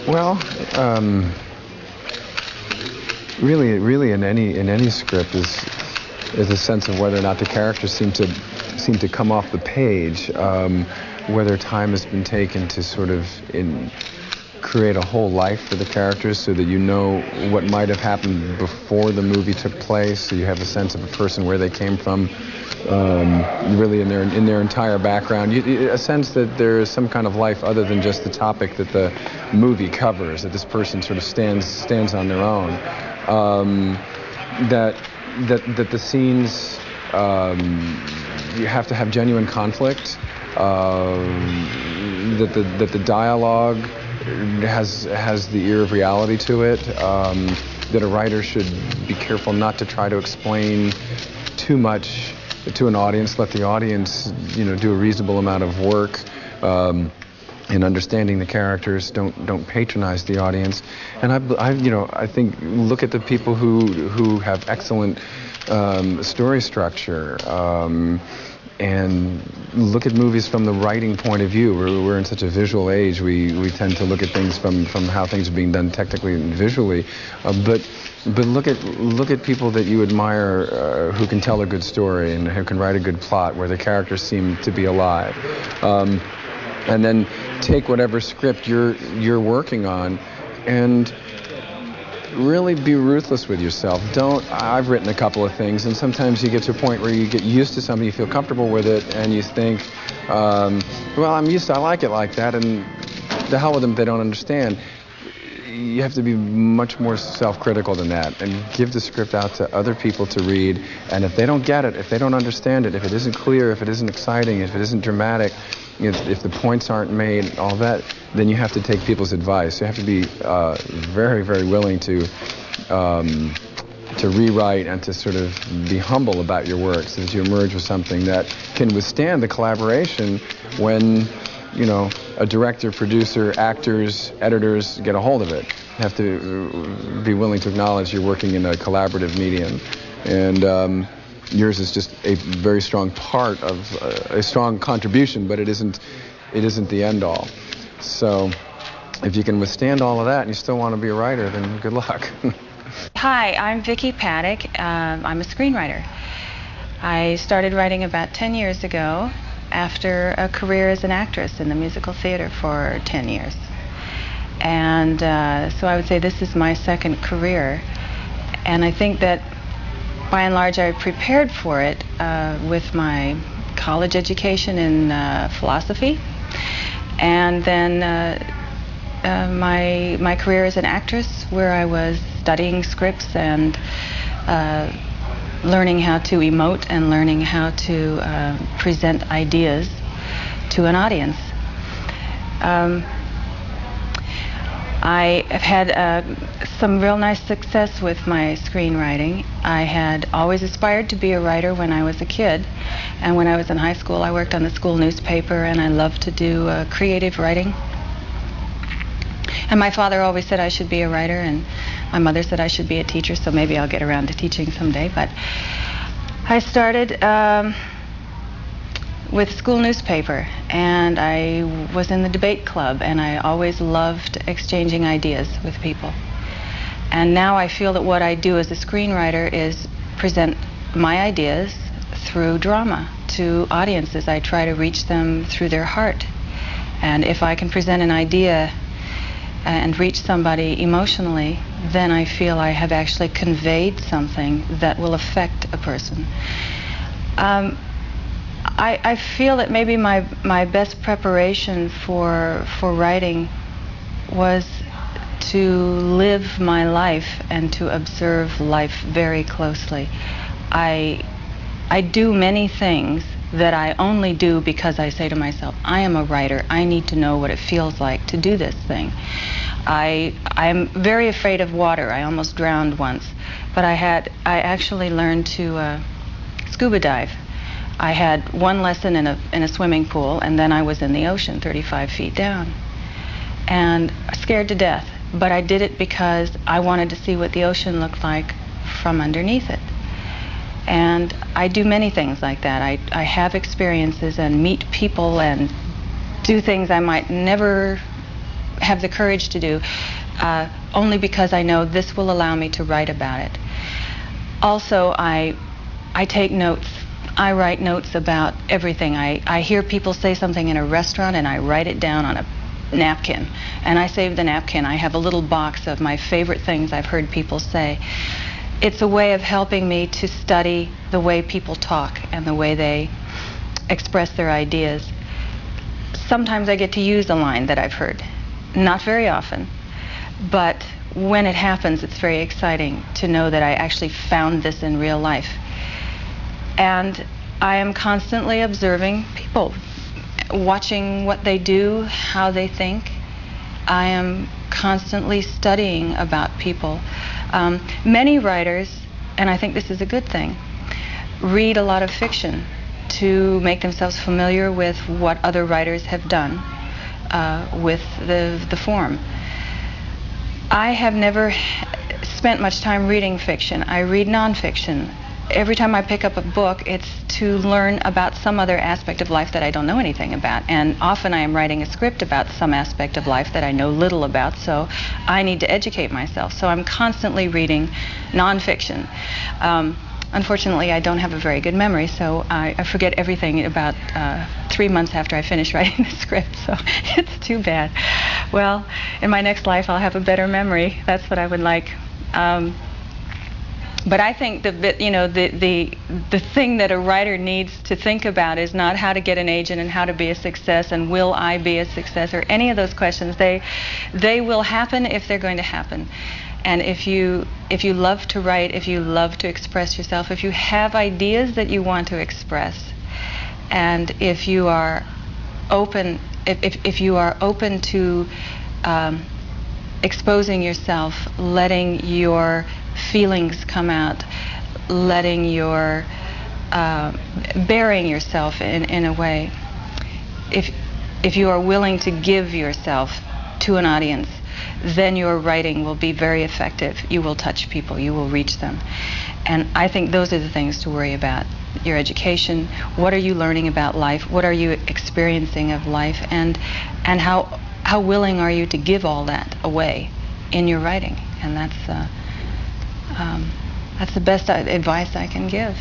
Well, really, in any script is a sense of whether or not the characters seem to come off the page, whether time has been taken to sort of create a whole life for the characters, so that you know what might have happened before the movie took place, so you have a sense of a person, where they came from, really in their entire background, a sense that there is some kind of life other than just the topic that the movie covers, that this person sort of stands on their own, that the scenes, you have to have genuine conflict, that the dialogue has the ear of reality to it, that a writer should be careful not to try to explain too much to an audience. Let the audience, do a reasonable amount of work in understanding the characters. Don't patronize the audience. And I think look at the people who have excellent story structure. And look at movies from the writing point of view. We're in such a visual age. We tend to look at things from how things are being done technically and visually. But look at people that you admire who can tell a good story and who can write a good plot where the characters seem to be alive. And then take whatever script you're working on and really be ruthless with yourself. I've written a couple of things, and sometimes you get to a point where you get used to something, you feel comfortable with it, and you think, well, I like it like that, and the hell with them if they don't understand. You have to be much more self-critical than that, and give the script out to other people to read, and if they don't get it, if they don't understand it, if it isn't clear, if it isn't exciting, if it isn't dramatic, if the points aren't made, all that, then you have to take people's advice. You have to be very, very willing to rewrite and to sort of be humble about your work, so that you emerge with something that can withstand the collaboration when, a director, producer, actors, editors get a hold of it. You have to be willing to acknowledge you're working in a collaborative medium. And yours is just a very strong part of a strong contribution, but it isn't the end all. So if you can withstand all of that and you still want to be a writer, then good luck. Hi, I'm Vickie Patik. I'm a screenwriter. I started writing about 10 years ago after a career as an actress in the musical theater for 10 years. And so I would say this is my second career. And I think that by and large I prepared for it with my college education in philosophy, and then my career as an actress, where I was studying scripts and learning how to emote and learning how to present ideas to an audience. I have had some real nice success with my screenwriting. I had always aspired to be a writer when I was a kid, and when I was in high school I worked on the school newspaper, and I loved to do creative writing. And my father always said I should be a writer, and my mother said I should be a teacher, so maybe I'll get around to teaching someday. But I started with school newspaper, and I was in the debate club, and I always loved exchanging ideas with people. And now I feel that what I do as a screenwriter is present my ideas through drama to audiences. I try to reach them through their heart. And if I can present an idea and reach somebody emotionally, then I feel I have actually conveyed something that will affect a person. I feel that maybe my best preparation for writing was to live my life and to observe life very closely. I do many things that I only do because I say to myself, I am a writer, I need to know what it feels like to do this thing. I'm very afraid of water. I almost drowned once, but I actually learned to scuba dive. I had one lesson in a swimming pool, and then I was in the ocean 35 feet down, and scared to death. But I did it because I wanted to see what the ocean looked like from underneath it. And I do many things like that. I have experiences and meet people and do things I might never have the courage to do, only because I know this will allow me to write about it. Also, I take notes. I write notes about everything. I hear people say something in a restaurant and I write it down on a napkin, and I save the napkin. I have a little box of my favorite things I've heard people say. It's a way of helping me to study the way people talk and the way they express their ideas. Sometimes I get to use a line that I've heard. Not very often, but when it happens, it's very exciting to know that I actually found this in real life. And I am constantly observing people, watching what they do, how they think. I am constantly studying about people. Many writers, and I think this is a good thing, read a lot of fiction to make themselves familiar with what other writers have done with the form. I have never spent much time reading fiction. I read nonfiction. Every time I pick up a book, it's to learn about some other aspect of life that I don't know anything about. And often I am writing a script about some aspect of life that I know little about, so I need to educate myself. So I'm constantly reading nonfiction. Unfortunately, I don't have a very good memory, so I forget everything about 3 months after I finish writing the script, so it's too bad. Well, in my next life, I'll have a better memory. That's what I would like. But I think the thing that a writer needs to think about is not how to get an agent and how to be a success and will I be a success or any of those questions. They will happen if they're going to happen. And if you love to write, if you love to express yourself, if you have ideas that you want to express, and if you are open, if you are open to exposing yourself, letting your feelings come out, letting your bearing yourself in a way, if you are willing to give yourself to an audience, then your writing will be very effective. You will touch people, you will reach them. And I think those are the things to worry about. Your education, what are you learning about life, what are you experiencing of life, and how willing are you to give all that away in your writing. And that's the best advice I can give.